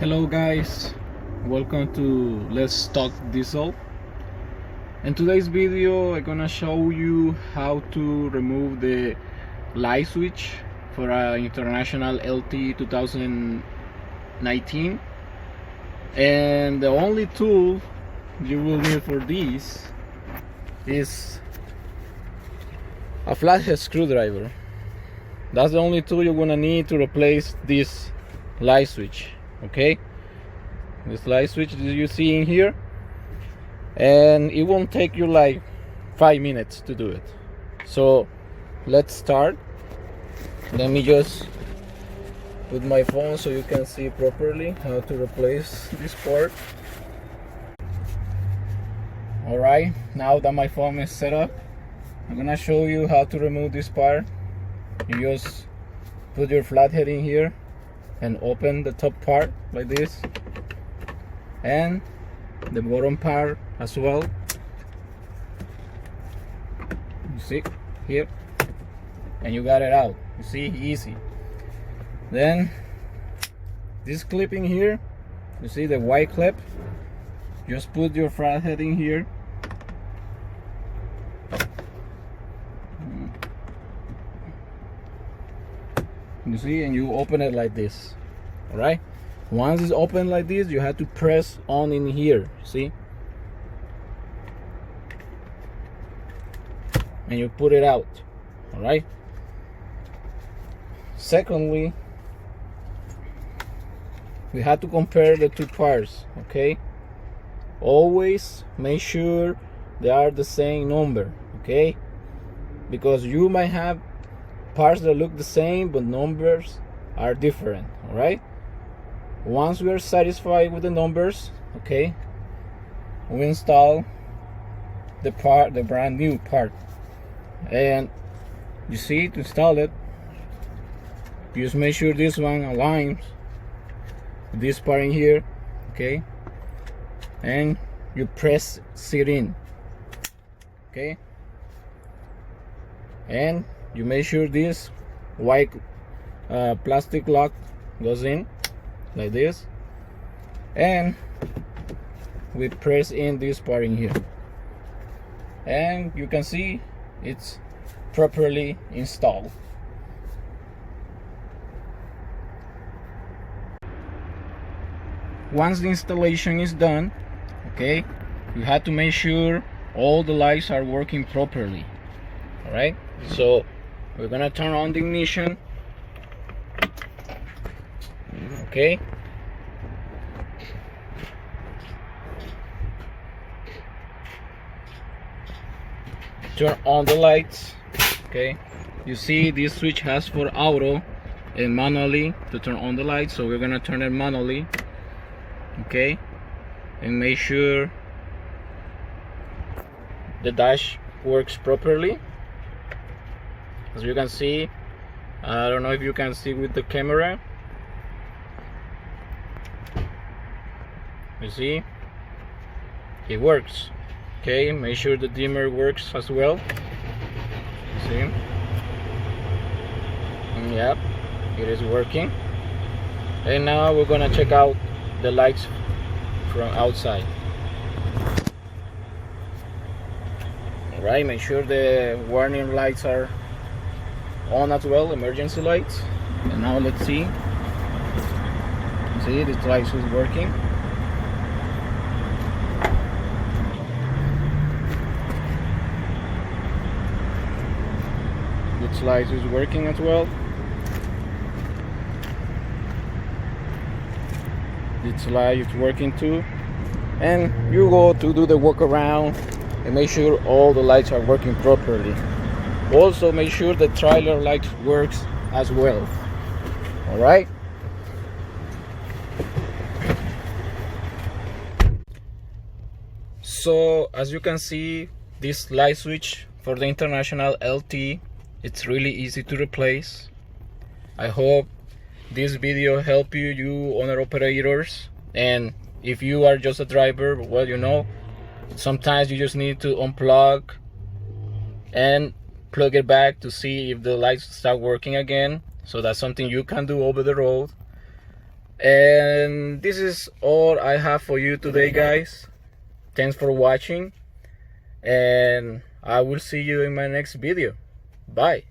Hello guys, welcome to Let's Talk Diesel. In today's video I'm gonna show you how to remove the light switch for an International LT 2019, and the only tool you will need for this is a flathead screwdriver. That's the only tool you're gonna need to replace this light switch. Okay, this light switch that you see in here, and it won't take you like 5 minutes to do it. So let's start. Let me just put my phone so you can see properly how to replace this part. Alright, now that my phone is set up, I'm gonna show you how to remove this part. You just put your flathead in here and open the top part like this, and the bottom part as well. You see here, and you got it out. You see, easy. Then this clip in here, you see the white clip, just put your flathead in here. You see, and you open it like this. All right, once it's open like this, you have to press on in here, see, and you put it out. All right, secondly, we have to compare the two parts. Okay, always make sure they are the same number. Okay, because you might have parts that look the same but numbers are different. All right, once we are satisfied with the numbers, okay, we install the brand new part. And you see, to install it, you just make sure this one aligns with this part in here. Okay, and you press it in. Okay, and you make sure this white plastic lock goes in like this, and we press in this part in here, and you can see it's properly installed. Once the installation is done, okay, you have to make sure all the lights are working properly. All right, so we're gonna turn on the ignition. Okay, turn on the lights. Okay, you see this switch has for auto and manually to turn on the lights, so we're gonna turn it manually. Okay, and make sure the dash works properly. As you can see, I don't know if you can see with the camera. You see, it works. Okay, make sure the dimmer works as well. See, yep, it is working. And now we're gonna check out the lights from outside. All right, make sure the warning lights are on as well, emergency lights. And now let's see. See, this light is working. This light is working as well. This light is working too. And you go to do the walk around and make sure all the lights are working properly. Also make sure the trailer light works as well. All right, so as you can see, this light switch for the International LT, it's really easy to replace. I hope this video help you owner operators, and if you are just a driver, well, you know, sometimes you just need to unplug and plug it back to see if the lights start working again. So that's something you can do over the road. And this is all I have for you today, guys. Thanks for watching, and I will see you in my next video. Bye.